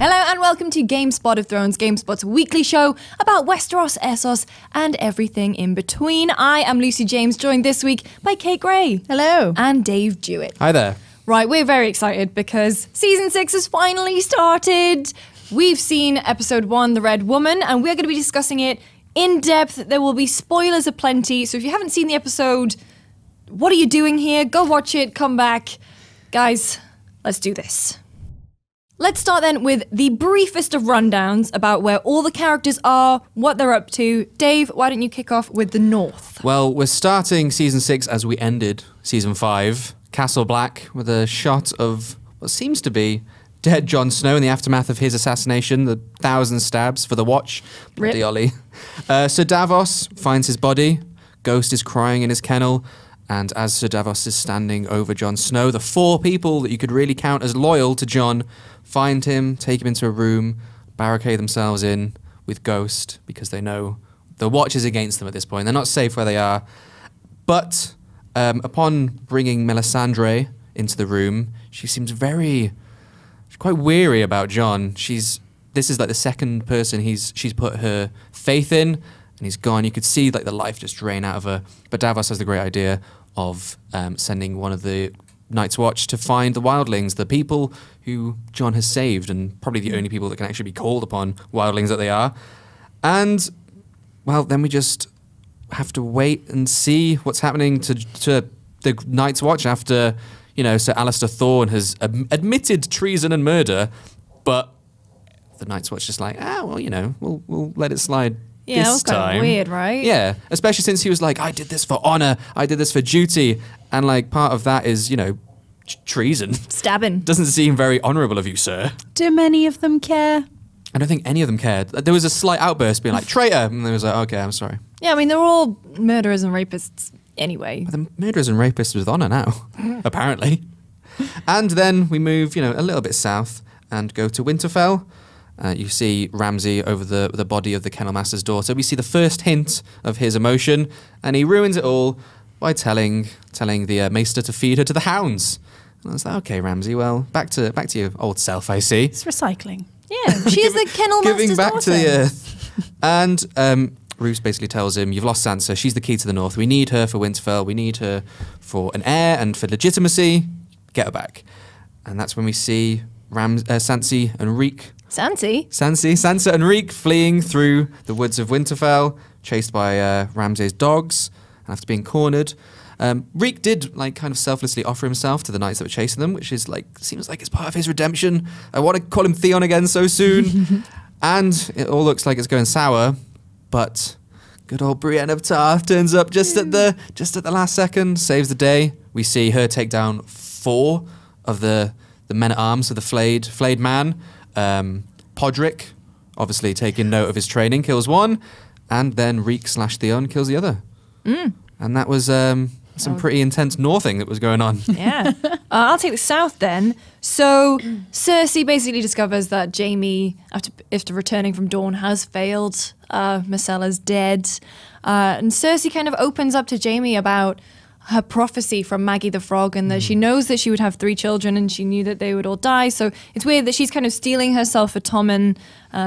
Hello and welcome to GameSpot of Thrones, GameSpot's weekly show about Westeros, Essos, and everything in between. I am Lucy James, joined this week by Kate Gray. Hello. And Dave Jewett. Hi there. Right, we're very excited because Season 6 has finally started. We've seen Episode 1, The Red Woman, and we're going to be discussing it in depth. There will be spoilers aplenty, so if you haven't seen the episode, what are you doing here? Go watch it, come back. Guys, let's do this. Let's start then with the briefest of rundowns about where all the characters are, what they're up to. Dave, why don't you kick off with the North? Well, we're starting Season 6 as we ended Season 5. Castle Black with a shot of what seems to be dead Jon Snow in the aftermath of his assassination, the 1,000 stabs for the watch. Bloody Ollie. Sir Davos finds his body. Ghost is crying in his kennel. And as Sir Davos is standing over Jon Snow, the 4 people that you could really count as loyal to Jon find him, take him into a room, barricade themselves in with Ghost because they know the watch is against them at this point. They're not safe where they are. But upon bringing Melisandre into the room, she seems she's quite weary about Jon. This is like the second person she's put her faith in, and he's gone. You could see like the life just drain out of her. But Davos has the great idea of sending one of the Night's Watch to find the wildlings, the people who Jon has saved, and probably the only people that can actually be called upon wildlings that they are. And, well, then we just have to wait and see what's happening to the Night's Watch after, Sir Alistair Thorne has admitted treason and murder, but the Night's Watch just like, we'll let it slide. Yeah, that was kind of weird, right? Yeah, especially since he was like, I did this for honor, I did this for duty, and like part of that is, treason. Stabbing. Doesn't seem very honourable of you, sir. Do many of them care? I don't think any of them cared. There was a slight outburst being like, traitor, and they was like, okay, I'm sorry. Yeah, I mean, they're all murderers and rapists anyway. But the murderers and rapists with honour now, apparently. And then we move, a little bit south and go to Winterfell. You see Ramsay over the body of the Kennel Master's daughter. We see the first hint of his emotion, and he ruins it all by telling the Maester to feed her to the hounds. And I was like, okay, Ramsay, well, back to your old self, I see. It's recycling. Yeah, she is the Kennel Master's giving back daughter. to the earth. And Roose basically tells him, you've lost Sansa. She's the key to the North. We need her for Winterfell. We need her for an heir and for legitimacy. Get her back. And that's when we see Sansa and Reek. Sansa and Reek fleeing through the woods of Winterfell, chased by Ramsay's dogs, after being cornered. Reek did kind of selflessly offer himself to the knights that were chasing them, which is seems like it's part of his redemption. I want to call him Theon again so soon. And it all looks like it's going sour, but good old Brienne of Tarth turns up just at the last second, saves the day. We see her take down 4 of the men-at-arms of the flayed man. Podrick, obviously taking note of his training, kills 1, and then Reek / Theon kills the other. And that was some pretty intense northing that was going on. Yeah. I'll take the south then. So Cersei basically discovers that Jaime, after returning from Dawn, has failed. Myrcella's dead. And Cersei kind of opens up to Jaime about her prophecy from Maggie the Frog, and that she knows that she would have 3 children and she knew that they would all die. So it's weird that she's kind of stealing herself for Tommen.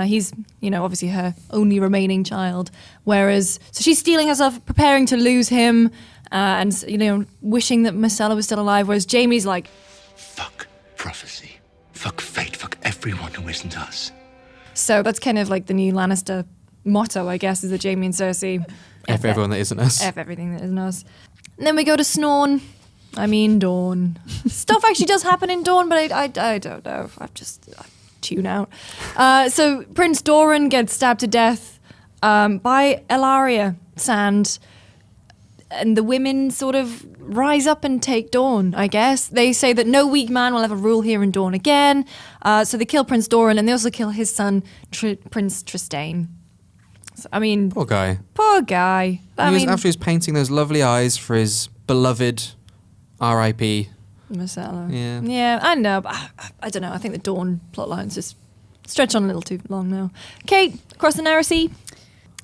He's, obviously her only remaining child. So she's stealing herself, preparing to lose him, and, wishing that Myrcella was still alive. Whereas Jaime's like, fuck prophecy. Fuck fate. Fuck everyone who isn't us. So that's kind of like the new Lannister motto, I guess, is that Jaime and Cersei. F everyone that isn't us. F everything that isn't us. And then we go to Dawn. Stuff actually does happen in Dawn, but I don't know. I tune out. So Prince Doran gets stabbed to death by Elaria Sand. And the women sort of rise up and take Dawn, I guess. They say that no weak man will ever rule here in Dawn again. So they kill Prince Doran, and they also kill his son, Prince Trystane. So, Poor guy. After he was painting those lovely eyes for his beloved R.I.P. Myrcella. Yeah. Yeah, I know, but I don't know. I think the Dawn plotline's just stretched on a little too long now. Kate, across the narrow sea.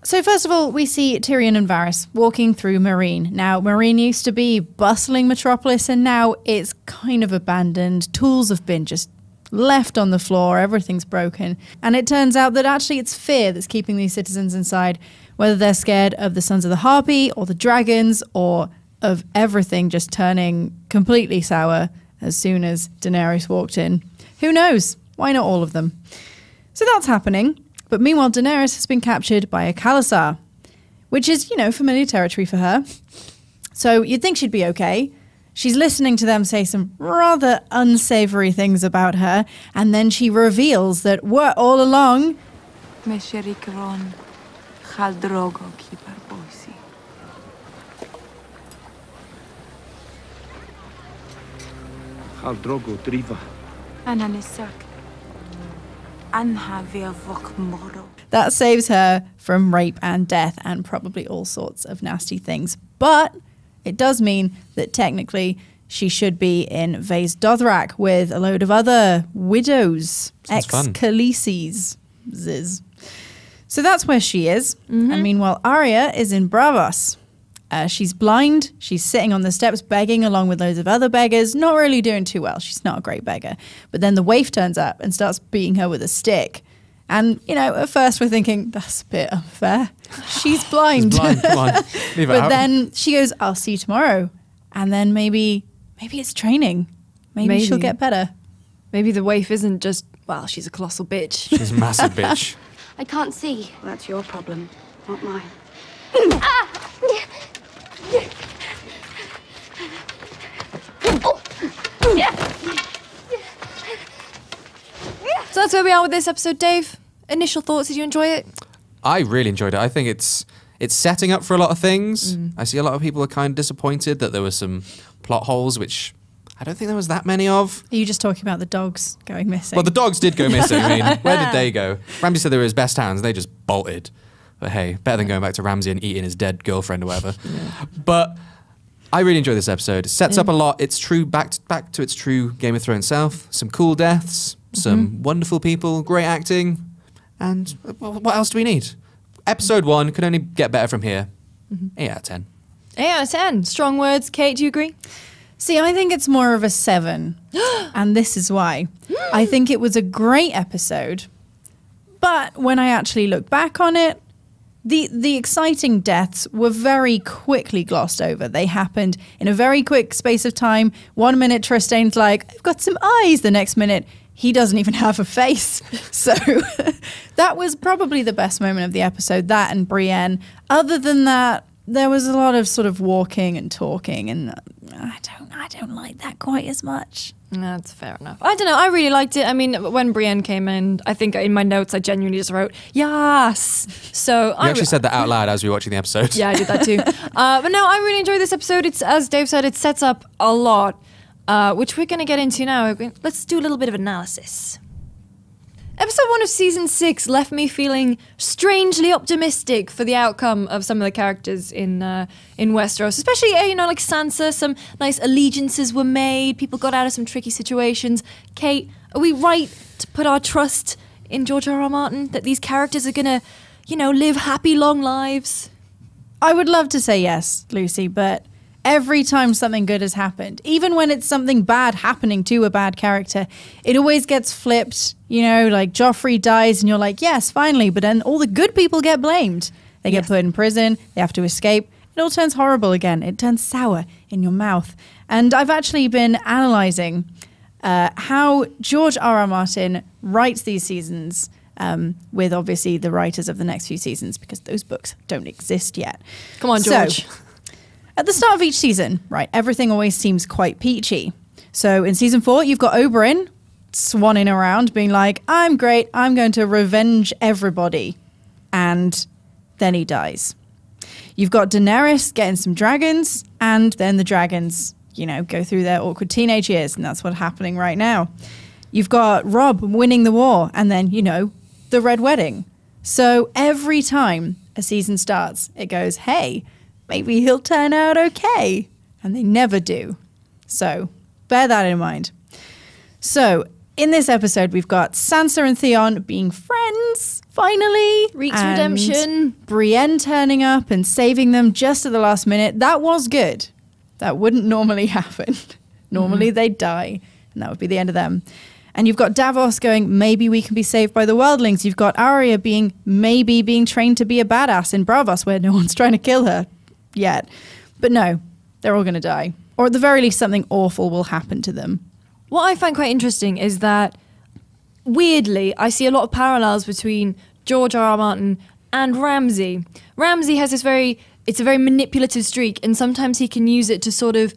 So first of all, we see Tyrion and Varys walking through Meereen. Now, Meereen used to be bustling metropolis, and now it's kind of abandoned. Tools have been just left on the floor. Everything's broken. And it turns out that actually it's fear that's keeping these citizens inside, whether they're scared of the Sons of the Harpy or the dragons or of everything just turning completely sour as soon as Daenerys walked in. Who knows? Why not all of them? So that's happening. But meanwhile, Daenerys has been captured by a Khalasar, which is, familiar territory for her. So you'd think she'd be okay. She's listening to them say some rather unsavory things about her, and then she reveals that we're all along. That saves her from rape and death and probably all sorts of nasty things. But it does mean that technically she should be in Vase Dothrak with a load of other widows, ex-Khaleesi's. So that's where she is. Mm-hmm. And meanwhile, Arya is in Bravos. She's blind. She's sitting on the steps begging along with loads of other beggars. Not really doing too well. She's not a great beggar. But then the waif turns up and starts beating her with a stick. And, at first we're thinking, that's a bit unfair. She's blind. She's blind. Come on. Leave it out. But then she goes, I'll see you tomorrow. And then maybe it's training. Maybe she'll get better. Maybe the waif isn't just, she's a colossal bitch. She's a massive bitch. I can't see. Well, that's your problem, not mine. So that's where we are with this episode, Dave. Initial thoughts, did you enjoy it? I really enjoyed it. I think it's setting up for a lot of things. I see a lot of people are kind of disappointed that there were some plot holes, which I don't think there was that many of. Are you just talking about the dogs going missing? Well, the dogs did go missing. I mean, where did they go? Ramsay said they were his best hounds. They just bolted. But hey, better than going back to Ramsay and eating his dead girlfriend or whatever. Yeah. But I really enjoyed this episode. It sets up a lot. It's true, back to its true Game of Thrones self. Some cool deaths, some wonderful people, great acting. And what else do we need? Episode 1 could only get better from here. 8 out of 10. 8 out of 10. Strong words. Kate, do you agree? See, I think it's more of a 7. And this is why. I think it was a great episode. But when I actually look back on it, the exciting deaths were very quickly glossed over. They happened in a very quick space of time. 1 minute, Tristane's like, I've got some eyes. The next minute, he doesn't even have a face. So that was probably the best moment of the episode, that and Brienne. Other than that, there was a lot of sort of walking and talking, and I don't like that quite as much. That's fair enough. I don't know. I really liked it. I mean, when Brienne came in, I think in my notes I genuinely just wrote yes. So you actually said that out loud as we were watching the episode. Yeah, I did that too. But no, I really enjoyed this episode. It's, as Dave said, it sets up a lot, which we're going to get into now. Let's do a little bit of analysis. Episode 1 of Season 6 left me feeling strangely optimistic for the outcome of some of the characters in Westeros, especially, like Sansa. Some nice allegiances were made. People got out of some tricky situations. Kate, are we right to put our trust in George R.R. Martin, that these characters are going to, live happy, long lives? I would love to say yes, Lucy, but every time something good has happened, even when it's something bad happening to a bad character, it always gets flipped. Like Joffrey dies and you're like, yes, finally. But then all the good people get blamed. They get put in prison. They have to escape. It all turns horrible again. It turns sour in your mouth. And I've actually been analysing how George R.R. Martin writes these seasons with obviously the writers of the next few seasons, because those books don't exist yet. Come on, George. So, at the start of each season, right, everything always seems quite peachy. So in season 4, you've got Oberyn swanning around being like, I'm great, I'm going to revenge everybody. And then he dies. You've got Daenerys getting some dragons, and then the dragons, go through their awkward teenage years, and that's what's happening right now. You've got Robb winning the war, and then, the Red Wedding. So every time a season starts, it goes, hey, maybe he'll turn out okay. And they never do. So bear that in mind. So in this episode, we've got Sansa and Theon being friends, finally. Reeks redemption. Brienne turning up and saving them just at the last minute. That was good. That wouldn't normally happen. Normally they'd die, and that would be the end of them. And you've got Davos going, maybe we can be saved by the wildlings. You've got Arya being trained to be a badass in Bravos, where no one's trying to kill her yet. But no, they're all going to die. Or at the very least, something awful will happen to them. What I find quite interesting is that, weirdly, I see a lot of parallels between George R. R. Martin and Ramsay. Ramsay has it's a very manipulative streak, and sometimes he can use it to sort of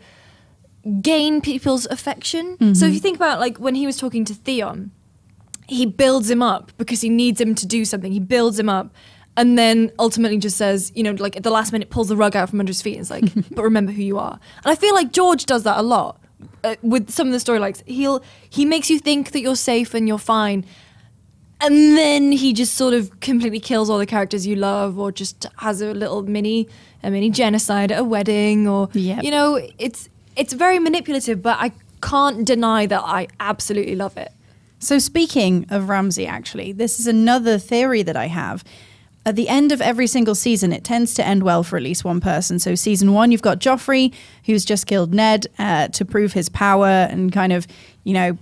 gain people's affection. Mm-hmm. So if you think about, like, when he was talking to Theon, he builds him up because he needs him to do something. He builds him up and then ultimately just says, you know, like at the last minute pulls the rug out from under his feet and it's like, but remember who you are. And I feel like George does that a lot with some of the storylines. He makes you think that you're safe and you're fine, and then he just sort of completely kills all the characters you love, or just has a mini genocide at a wedding, or you know, it's very manipulative, but I can't deny that I absolutely love it. So speaking of Ramsay, actually, this is another theory that I have. At the end of every single season, it tends to end well for at least one person. So season 1, you've got Joffrey, who's just killed Ned to prove his power and kind of, you know,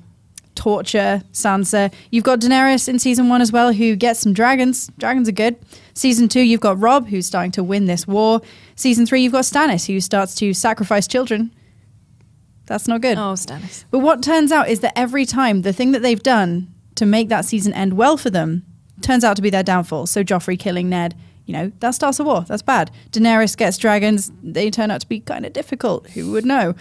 torture Sansa. You've got Daenerys in season 1 as well, who gets some dragons. Dragons are good. Season 2, you've got Robb, who's starting to win this war. Season 3, you've got Stannis, who starts to sacrifice children. That's not good. Oh, Stannis. But what turns out is that every time, the thing that they've done to make that season end well for them turns out to be their downfall. So Joffrey killing Ned, you know, that starts a war. That's bad. Daenerys gets dragons. They turn out to be kind of difficult. Who would know?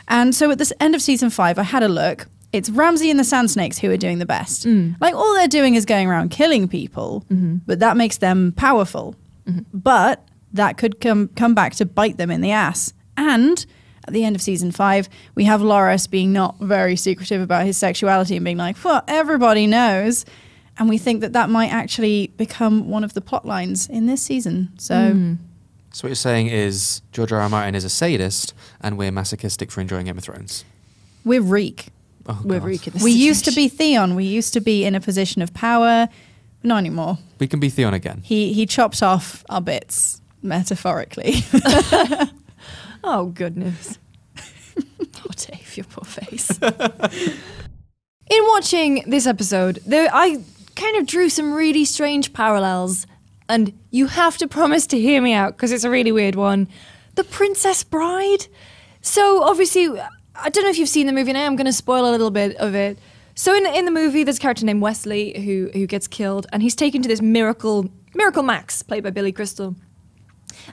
And so at the end of season 5, I had a look. It's Ramsay and the Sand Snakes who are doing the best. Like, all they're doing is going around killing people, but that makes them powerful. But that could come back to bite them in the ass. And at the end of season 5, we have Loras being not very secretive about his sexuality and being like, well, everybody knows. And we think that that might actually become one of the plot lines in this season. So So what you're saying is George R. R. Martin is a sadist and we're masochistic for enjoying Game of Thrones. we're Reek. Oh, We're God. Reek in this We used to situation. be Theon. We used to be in a position of power. Not anymore. We can be Theon again. He chopped off our bits, metaphorically. Oh, goodness. Oh, Dave, your poor face. In watching this episode, I kind of drew some really strange parallels, and you have to promise to hear me out because it's a really weird one. The Princess Bride. So obviously, I don't know if you've seen the movie, and I am going to spoil a little bit of it. So in the movie, there's a character named Wesley who gets killed, and he's taken to this Miracle Max, played by Billy Crystal.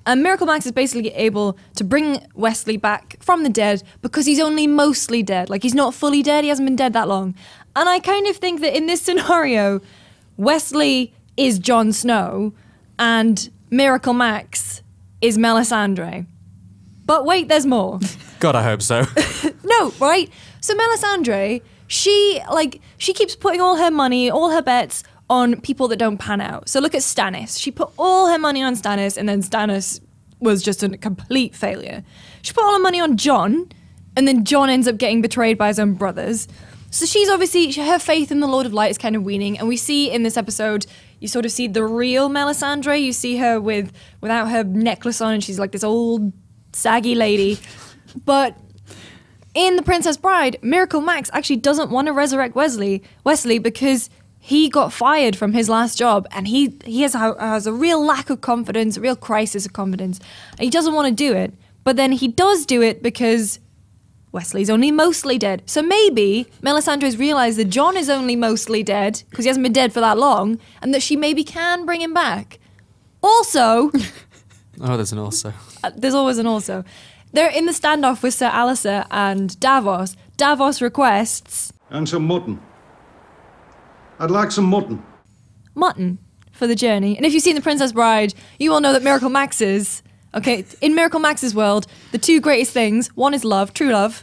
And Miracle Max is basically able to bring Wesley back from the dead because he's only mostly dead. Like, he's not fully dead, he hasn't been dead that long. And I kind of think that in this scenario, Wesley is Jon Snow and Miracle Max is Melisandre. But wait, there's more. God, I hope so. No, right? So Melisandre, she keeps putting all her money, all her bets on people that don't pan out. So look at Stannis. She put all her money on Stannis, and then Stannis was just a complete failure. She put all her money on Jon, and then Jon ends up getting betrayed by his own brothers. So she's obviously, her faith in the Lord of Light is kind of weaning, and we see in this episode, you sort of see the real Melisandre. You see her without her necklace on, and she's like this old, saggy lady. But in The Princess Bride, Miracle Max actually doesn't want to resurrect Wesley because he got fired from his last job, and he has a real lack of confidence, a real crisis of confidence, and he doesn't want to do it. But then he does do it because Wesley's only mostly dead. So maybe Melisandre's realised that Jon is only mostly dead because he hasn't been dead for that long, and that she maybe can bring him back. Also, Oh, there's an also. there's always an also. They're in the standoff with Sir Alistair and Davos. Davos requests And some mutton. I'd like some mutton. mutton for the journey. And if you've seen The Princess Bride, you all know that Miracle Max's, in Miracle Max's world, the two greatest things, one is love, true love.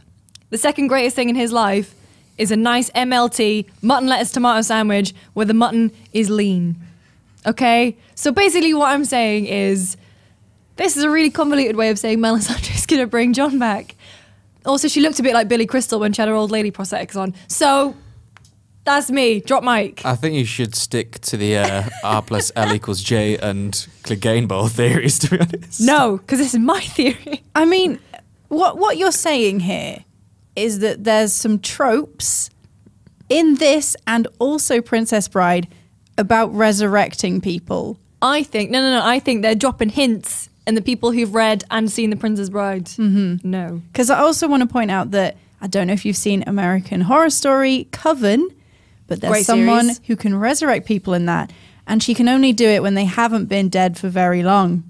The second greatest thing in his life is a nice MLT, mutton lettuce tomato sandwich, where the mutton is lean. Okay? So basically what I'm saying is, this is a really convoluted way of saying Melisandre's going to bring Jon back. Also, she looked a bit like Billy Crystal when she had her old lady prosthetics on. So, that's me. Drop mic. I think you should stick to the R plus L equals J and Clegane Bowl theories, to be honest. No, because this is my theory. I mean, what you're saying here is that there's some tropes in this and also Princess Bride about resurrecting people? I think no. I think they're dropping hints, and the people who've read and seen The Princess Bride, no. Because I also want to point out that I don't know if you've seen American Horror Story Coven, but there's Great someone series. who can resurrect people in that, and she can only do it when they haven't been dead for very long.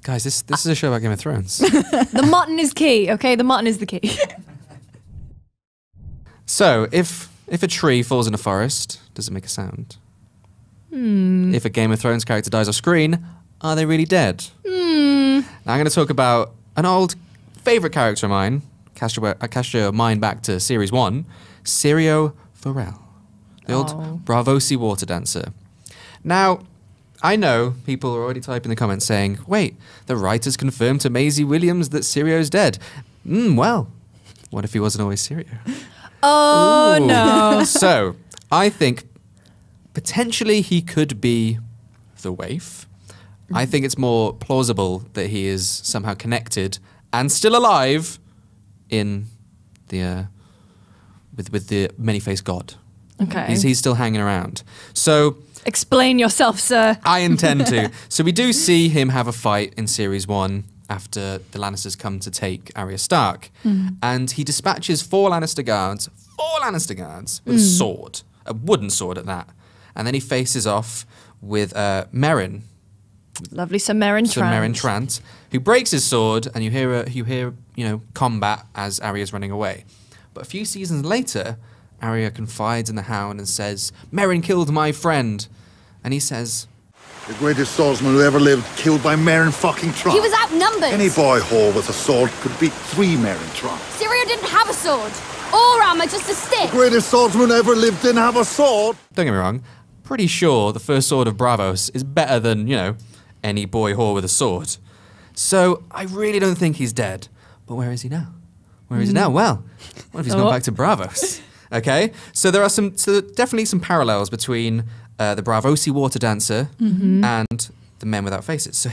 Guys, this is a show about Game of Thrones. The mutton is key, okay? The mutton is the key. So, if a tree falls in a forest, does it make a sound? If a Game of Thrones character dies off screen, are they really dead? Now I'm going to talk about an old favourite character of mine. Cast your mind back to Series 1, Syrio Forel, the old Bravosi water dancer. Now, I know people are already typing in the comments saying, wait, the writers confirmed to Maisie Williams that Syrio's dead. Well, what if he wasn't always Syrio? Oh, no. So, I think potentially he could be the waif. I think it's more plausible that he is somehow connected and still alive in the with the many-faced god. Okay. He's still hanging around. So Explain yourself, sir. I intend to. So we do see him have a fight in Series 1 after the Lannisters come to take Arya Stark. And he dispatches four Lannister guards with a sword, a wooden sword at that. And then he faces off with Meryn, Lovely Sir Meryn Sir Meryn Trant, who breaks his sword, and you hear combat as Arya's running away. But a few seasons later, Arya confides in the Hound and says, "Meryn killed my friend," and he says, The greatest swordsman who ever lived, killed by Meryn fucking Trant. He was outnumbered. Any boy whore with a sword could beat 3 Meryn Trant. Syrio didn't have a sword. Or armor, just a stick. The greatest swordsman who ever lived didn't have a sword. don't get me wrong, pretty sure the first sword of Bravos is better than, any boy whore with a sword. So I really don't think he's dead. But where is he now? Where is he now? Well, what if he's gone back to Bravos? Okay, so there are definitely some parallels between the Bravosi water dancer and the Men Without Faces. So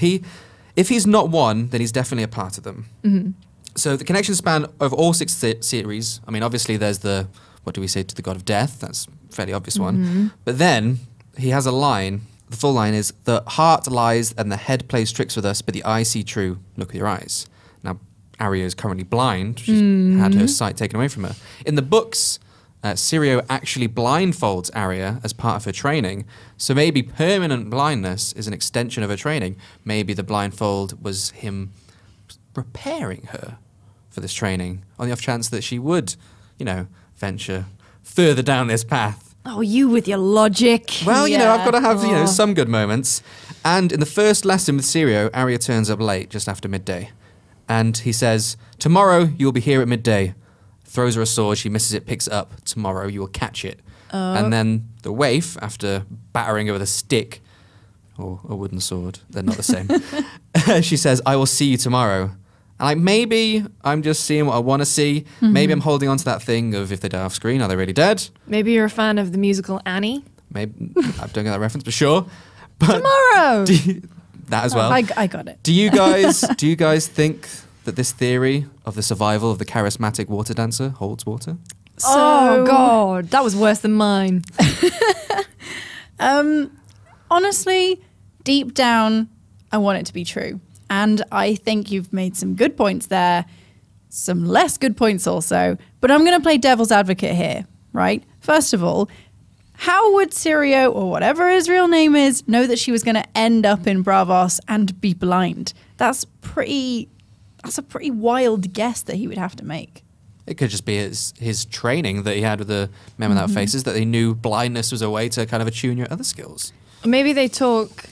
if he's not one, then he's definitely a part of them. So the connection span of all 6 series, I mean, obviously there's the, what do we say to the god of death? That's a fairly obvious one. But then he has a line, the full line is, the heart lies and the head plays tricks with us, but the eye see true, look with your eyes. Now, Arya is currently blind. She's had her sight taken away from her. In the books, Syrio actually blindfolds Arya as part of her training. So maybe permanent blindness is an extension of her training. Maybe the blindfold was him preparing her for this training on the off chance that she would, venture further down this path. Oh, you with your logic. Well, I've got to have, some good moments. And in the first lesson with Syrio, Arya turns up late, just after midday. And he says, "Tomorrow you'll be here at midday." Throws her a sword, she misses it, picks it up. "Tomorrow you will catch it." And then the waif, after battering her with a stick, or a wooden sword, they're not the same, she says, "I will see you tomorrow." And maybe I'm just seeing what I want to see. Maybe I'm holding on to that thing of if they die off screen, are they really dead? Maybe you're a fan of the musical Annie. Maybe I don't get that reference, but sure. But Tomorrow. That as well. I got it. Do you guys think that this theory of the survival of the charismatic water dancer holds water? Oh, God. That was worse than mine. Honestly, deep down, I want it to be true. And I think you've made some good points there, some less good points also. But I'm going to play devil's advocate here, right? First of all, how would Syrio, or whatever his real name is, know that she was going to end up in Bravos and be blind? That's a pretty wild guess that he would have to make. It could just be his training that he had with the Men Without Faces, that they knew blindness was a way to kind of attune your other skills. Maybe they talk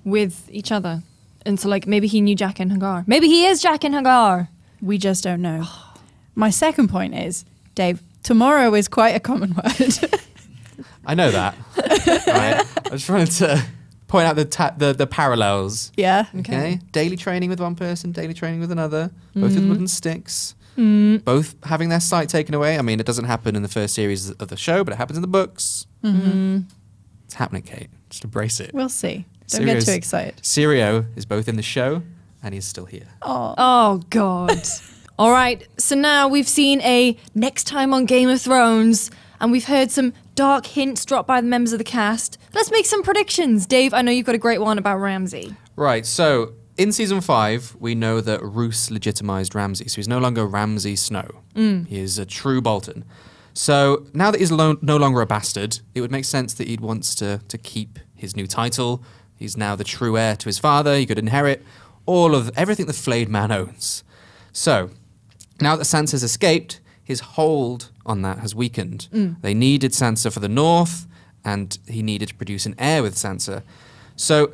with each other. And so, maybe he knew Jaqen H'ghar. Maybe he is Jaqen H'ghar. We just don't know. My second point is, Dave, tomorrow is quite a common word. I know that. Right? I was trying to point out the parallels. Yeah. Okay. Daily training with one person, daily training with another, both with wooden sticks, both having their sight taken away. I mean, it doesn't happen in the first series of the show, but it happens in the books. It's happening, Kate. Just embrace it. We'll see. Don't get too excited. Syrio is both in the show and he's still here. Oh, God. All right. So now we've seen a next time on Game of Thrones, And we've heard some dark hints dropped by the members of the cast. Let's make some predictions. Dave, I know you've got a great one about Ramsay. Right, so in season 5, we know that Roose legitimized Ramsay, so he's no longer Ramsay Snow. He is a true Bolton. So now that he's no longer a bastard, it would make sense that he wants to keep his new title. He's now the true heir to his father. He could inherit everything the flayed man owns. So now that Sansa's escaped, his hold on that has weakened. They needed Sansa for the north, and he needed to produce an heir with Sansa. So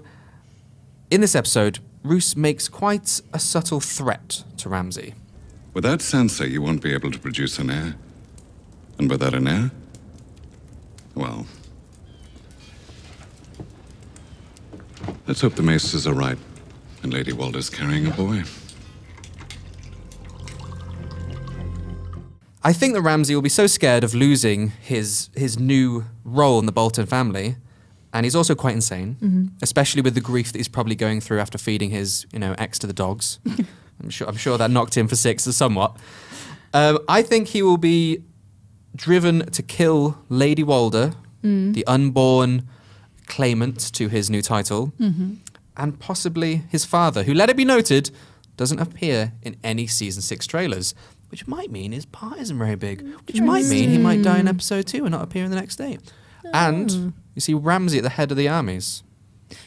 in this episode, Roose makes quite a subtle threat to Ramsay. Without Sansa, you won't be able to produce an heir. And without an heir? Well, let's hope the maesters are right, and Lady Walder's carrying a boy. I think that Ramsay will be so scared of losing his new role in the Bolton family, and he's also quite insane, especially with the grief that he's probably going through after feeding his, ex to the dogs. I'm sure that knocked him for 6 somewhat. I think he will be driven to kill Lady Walder, the unborn claimant to his new title, and possibly his father, who, let it be noted, doesn't appear in any season 6 trailers. Which might mean his part isn't very big. Which might mean he might die in episode 2 and not appear in the next day. And you see Ramsay at the head of the armies.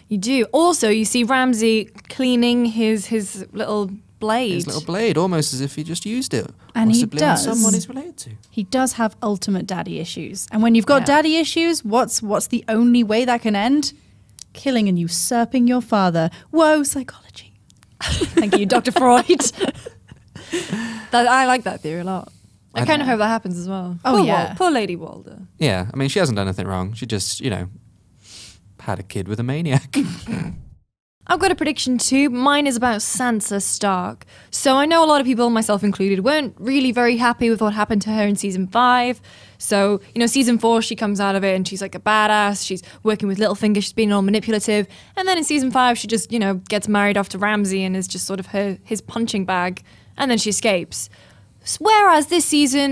You do. Also, you see Ramsay cleaning his little blade. His little blade, almost as if he just used it. And he possibly on does. someone he's related to. He does have ultimate daddy issues. And when you've got daddy issues, what's the only way that can end? Killing and usurping your father. Whoa, psychology. Thank you, Dr. Freud. I like that theory a lot. I kind of hope that happens as well. Oh, yeah. Poor Lady Walder. Yeah, I mean, she hasn't done anything wrong. She just, had a kid with a maniac. I've got a prediction too. Mine is about Sansa Stark. So I know a lot of people, myself included, weren't really very happy with what happened to her in season 5. So, season 4, she comes out of it and she's like a badass. She's working with Littlefinger. She's being all manipulative. And then in season 5, she just, gets married off to Ramsay and is just sort of his punching bag. And then she escapes. Whereas this season,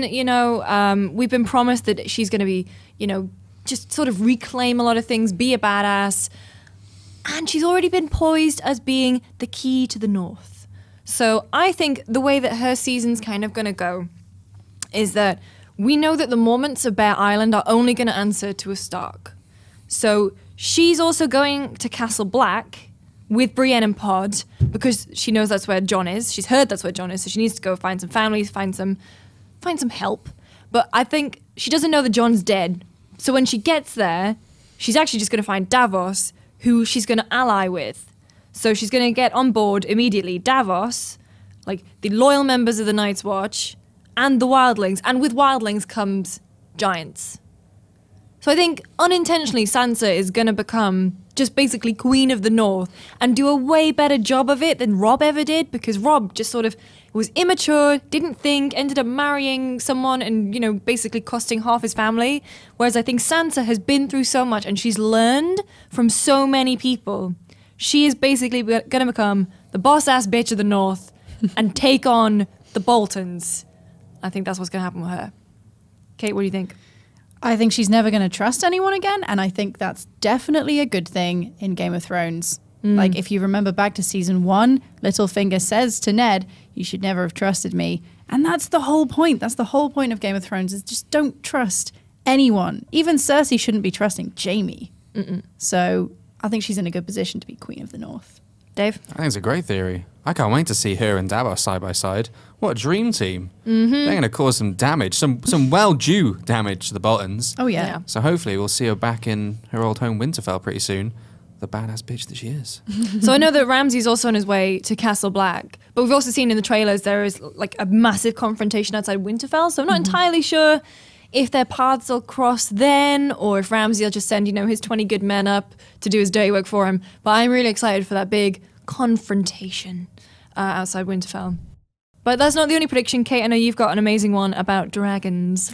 we've been promised that she's going to be, just sort of reclaim a lot of things, be a badass. And she's already been poised as being the key to the North. So I think the way that her season's kind of going to go is that we know that the Mormonts of Bear Island are only going to answer to a Stark. So she's also going to Castle Black with Brienne and Pod because she knows that's where Jon is. She's heard that's where Jon is, so she needs to go find some families, find some help. But I think she doesn't know that Jon's dead. So when she gets there, she's actually just going to find Davos, who she's going to ally with. So she's going to get on board immediately Davos, like the loyal members of the Night's Watch, and the Wildlings. And with Wildlings comes giants. So I think unintentionally Sansa is going to become just basically Queen of the North and do a way better job of it than Robb ever did, because Robb just sort of was immature, didn't think, ended up marrying someone and, basically costing half his family. Whereas I think Sansa has been through so much and she's learned from so many people. She is basically going to become the boss-ass bitch of the North and take on the Boltons. I think that's what's going to happen with her. Kate, what do you think? I think she's never going to trust anyone again, and I think that's definitely a good thing in Game of Thrones. Like, if you remember back to season 1, Littlefinger says to Ned, you should never have trusted me. And that's the whole point. That's the whole point of Game of Thrones, is just don't trust anyone. Even Cersei shouldn't be trusting Jaime. So I think she's in a good position to be Queen of the North. Dave? I think it's a great theory. I can't wait to see her and Davos side by side. What a dream team. They're going to cause some damage, some well-due damage to the Boltons. Oh, yeah. So hopefully we'll see her back in her old home Winterfell pretty soon. The badass bitch that she is. So I know that Ramsay's also on his way to Castle Black, but we've also seen in the trailers there is like a massive confrontation outside Winterfell, so I'm not entirely sure if their paths will cross then, or if Ramsay will just send, his 20 good men up to do his dirty work for him. But I'm really excited for that big confrontation outside Winterfell. But that's not the only prediction. Kate, I know you've got an amazing one about dragons.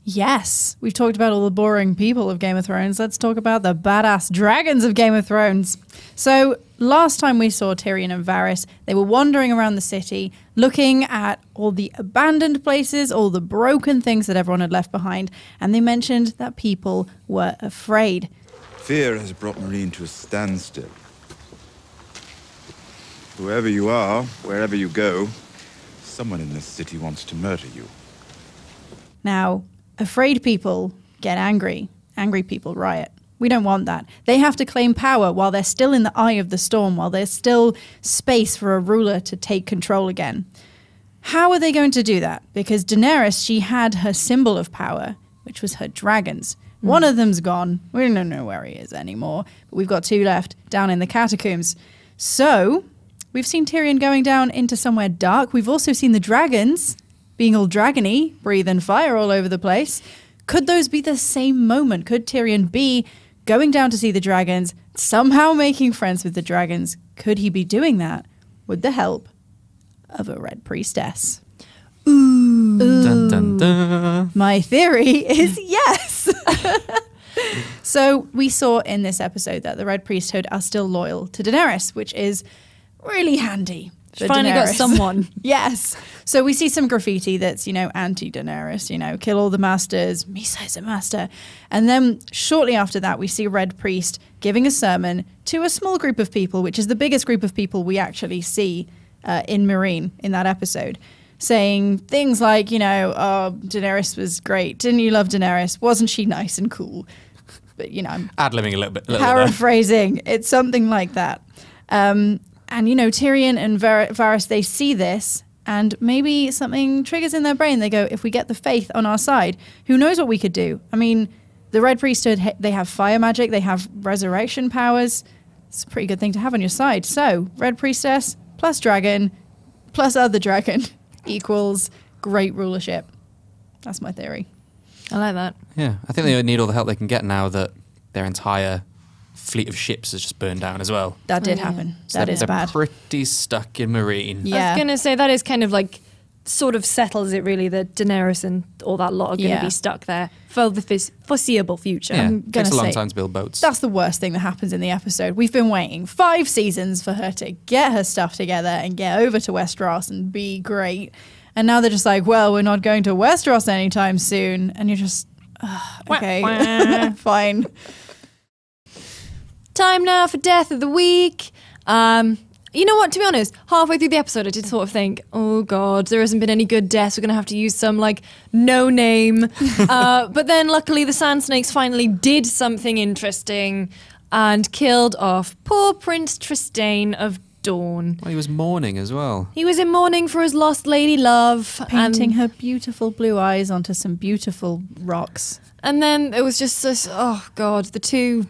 Yes, we've talked about all the boring people of Game of Thrones. Let's talk about the badass dragons of Game of Thrones. So last time we saw Tyrion and Varys, they were wandering around the city, looking at all the abandoned places, all the broken things that everyone had left behind, and they mentioned that people were afraid. Fear has brought Marine to a standstill. Whoever you are, wherever you go, someone in this city wants to murder you. Now, afraid people get angry. Angry people riot. We don't want that. They have to claim power while they're still in the eye of the storm, while there's still space for a ruler to take control again. How are they going to do that? Because Daenerys, she had her symbol of power, which was her dragons. One of them's gone. We don't know where he is anymore. But we've got 2 left down in the catacombs. So we've seen Tyrion going down into somewhere dark. We've also seen the dragons being all dragony, breathing fire all over the place. Could those be the same moment? Could Tyrion be going down to see the dragons, somehow making friends with the dragons? Could he be doing that with the help of a Red Priestess? Ooh. Dun, dun, dun. My theory is yes. So we saw in this episode that the Red Priesthood are still loyal to Daenerys, which is really handy. She finally got someone. Yes. So we see some graffiti that's, anti-Daenerys, kill all the masters, Misa is a master. And then shortly after that, we see Red Priest giving a sermon to a small group of people, which is the biggest group of people we actually see in Meereen in that episode, saying things like, oh, Daenerys was great. Didn't you love Daenerys? Wasn't she nice and cool? But, I'm ad-libbing a little bit. Paraphrasing. It's something like that. And, Tyrion and Varys, they see this and maybe something triggers in their brain. They go, if we get the faith on our side, who knows what we could do? I mean, the Red Priesthood, they have fire magic. They have resurrection powers. It's a pretty good thing to have on your side. So, Red Priestess plus dragon plus other dragon equals great rulership. That's my theory. I like that. Yeah, I think they need all the help they can get now that their entire fleet of ships has just burned down as well. That did happen. So That is they're bad. pretty stuck in Meereen. Yeah. I was going to say that is kind of like sort of settles it really that Daenerys and all that lot are going to be stuck there for the foreseeable future. Yeah, I'm it gonna takes a long say time to build boats. That's the worst thing that happens in the episode. We've been waiting 5 seasons for her to get her stuff together and get over to Westeros and be great. And now they're just like, well, we're not going to Westeros anytime soon. And you're just, okay, fine. Time now for Death of the Week. You know what, to be honest, halfway through the episode I did sort of think, oh god, there hasn't been any good deaths, we're going to have to use some like no name. But then luckily the Sand Snakes finally did something interesting and killed off poor Prince Trystane of Dawn. Well, he was mourning as well. He was in mourning for his lost lady love. Painting her beautiful blue eyes onto some beautiful rocks. And then it was just this, oh god, the 2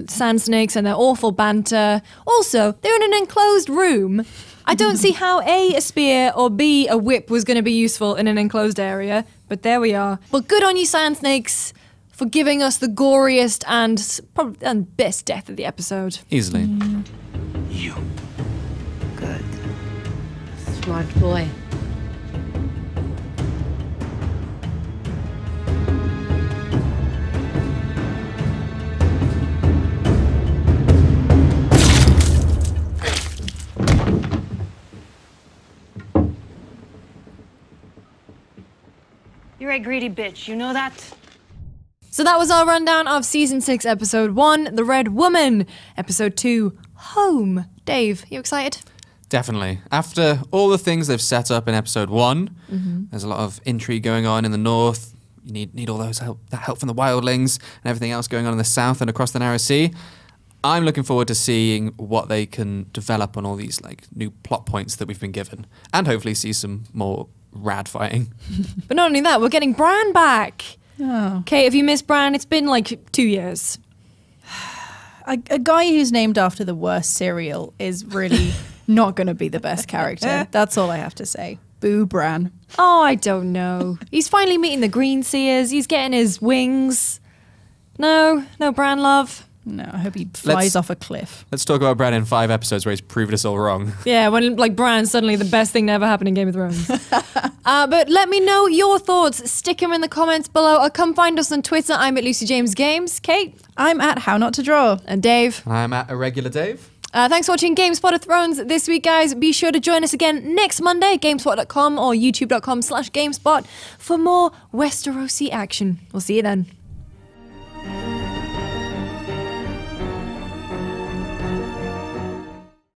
sand snakes and their awful banter. Also, they're in an enclosed room. I don't see how A, a spear, or B, a whip was going to be useful in an enclosed area. But there we are. But good on you, sand snakes, for giving us the goriest and best death of the episode. Easily. You. Good. Smart boy. You're a greedy bitch, you know that? So that was our rundown of Season 6, Episode 1, The Red Woman. Episode 2, Home. Dave, you excited? Definitely. After all the things they've set up in Episode 1, there's a lot of intrigue going on in the north. You need all that help from the wildlings and everything else going on in the south and across the Narrow Sea. I'm looking forward to seeing what they can develop on all these like new plot points that we've been given, and hopefully see some more rad fighting. But not only that, we're getting Bran back. Oh. Okay, if you miss Bran, it's been like 2 years. A guy who's named after the worst cereal is really not going to be the best character. That's all I have to say. Boo Bran. Oh, I don't know. He's finally meeting the Green Seers. He's getting his wings. No Bran love. No, I hope he flies off a cliff. Let's talk about Bran in 5 episodes where he's proved us all wrong. Yeah, when like Bran's suddenly the best thing to ever happen in Game of Thrones. But let me know your thoughts. Stick them in the comments below or come find us on Twitter. I'm at Lucy James Games. Kate? I'm at How Not to Draw. And Dave? I'm at Irregular Dave. Thanks for watching GameSpot of Thrones this week, guys. Be sure to join us again next Monday at GameSpot.com or YouTube.com/GameSpot for more Westerosi action. We'll see you then.